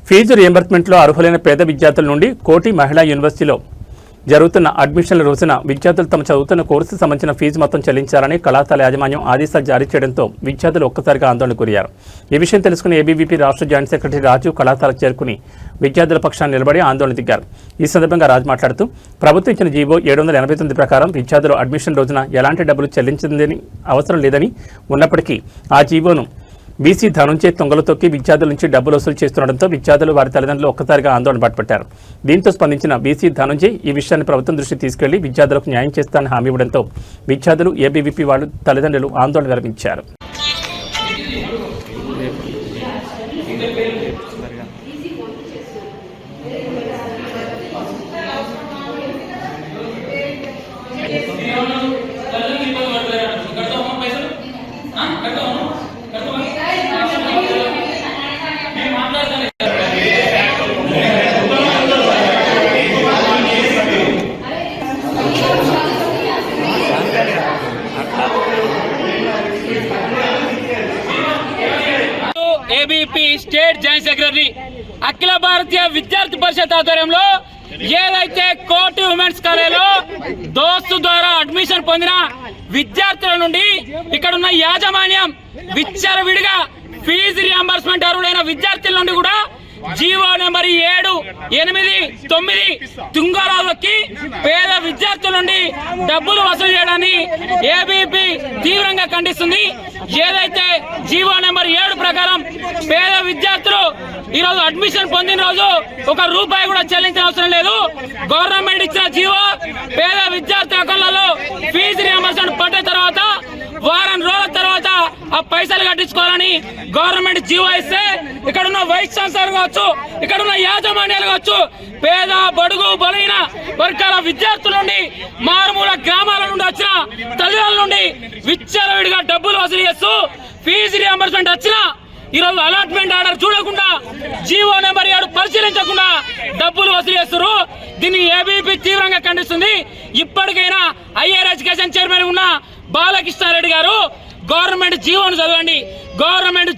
Fee రియంబర్స్మెంట్లో అర్హులైన పేద విద్యార్థుల నుండి కోటి మహిళా యూనివర్సిటీలో జరుగుతున్న అడ్మిషన్ల రోజున విద్యార్థులు తమ చదువుతున్న కోర్సుకు సంబంధించిన ఫీజు మొత్తం చెల్లించాలని కళాశాల యాజమాన్యం ఆదేశాలు జారీ చేయడంతో విద్యార్థులు ఒక్కసారిగా ఆందోళనకు గురయ్యారు. ఈ విషయం తెలుసుకున్న ఏబీవీపీ రాష్ట్ర జాయింట్ సెక్రటరీ రాజు కళాశాలకు చేరుకుని విద్యార్థుల పక్షాన్ని నిలబడి ఆందోళన దిగారు. ఈ సందర్భంగా రాజు మాట్లాడుతూ ప్రభుత్వం ఇచ్చిన జీవో 789 ప్రకారం విద్యార్థులు అడ్మిషన్ రోజున ఎలాంటి డబ్బులు చెల్లించిందని అవసరం లేదని ఉన్నప్పటికీ ఆ జీవోను బీసీ ధనుంజయ్ తొంగలు తొక్కి విద్యార్థుల నుంచి డబ్బులు వసూలు చేస్తుండటంతో విద్యార్థులు వారి తల్లిదండ్రులు ఒక్కసారిగా ఆందోళన పట్టుపట్టారు. దీంతో స్పందించిన బీసీ ధనుంజయ్ ఈ విషయాన్ని ప్రభుత్వం దృష్టికి తీసుకెళ్లి విద్యార్థులకు న్యాయం చేస్తానని హామీ ఇవ్వడంతో విద్యార్థులు ఏబీవీపీ వాళ్ళు తల్లిదండ్రులు ఆందోళన విరమించారు. ఏబీపీ స్టేట్ జాయింట్ సెక్రటరీ అఖిల భారతీయ విద్యార్థి పరిషత్ ఆధ్వర్యంలో ఏదైతే కోటి ఉమెన్స్ కాలేజీలో దోస్తు ద్వారా అడ్మిషన్ పొందిన విద్యార్థుల నుండి ఇక్కడున్న యాజమాన్యం విచ్చలవిడిగా ఫీజు రియంబర్స్మెంట్ అర్హులైన విద్యార్థుల నుండి కూడా జీవో నెంబర్ 7, 8, 9 తుంగరావుకి పేద విద్యార్థుల నుండి డబ్బులు వసూలు చేయడాన్ని ఏబీపీ తీవ్రంగా ఖండిస్తుంది. ఏదైతే జీవో నెంబర్ 7 ప్రకారం పేద విద్యార్థులు ఈరోజు అడ్మిషన్ పొందిన రోజు ₹1 కూడా చెల్లించిన అవసరం లేదు. గవర్నమెంట్ ఇచ్చిన జీవో పేద విద్యార్థి అకౌంట్లలో ఫీజు రియంబర్స్మెంట్ పడ్డ తర్వాత వారం రోజుల తర్వాత ఆ పైసలు కట్టించుకోవాలని గవర్నమెంట్ జీవో ఇస్తే ఇక్కడున్న వైస్ ఛాన్సలర్ కావచ్చు, ఇక్కడున్న యాజమాన్యాలు కావచ్చు, పేద బడుగు బలైన వర్గాల విద్యార్థుల నుండి మారుమూల గ్రామాల నుండి వచ్చిన తల్లిదండ్రుల నుండి విచ్చలవిడిగా డబ్బులు వసూలు చేస్తూ ఫీజు రియంబర్స్మెంట్ వచ్చిన ఈరోజు అలాట్మెంట్ ఆర్డర్ చూడకుండా జీవో నెంబర్ 7 పరిశీలించకుండా డబ్బులు వసూలు చేస్తారు. దీన్ని ఏబీపీ తీవ్రంగా ఖండిస్తుంది. ఇప్పటికైనా హైయర్ ఎడ్యుకేషన్ చైర్మన్ ఉన్న బాలకృష్ణారెడ్డి గారు గవర్నమెంట్ జీవోను చదవండి. గవర్నమెంట్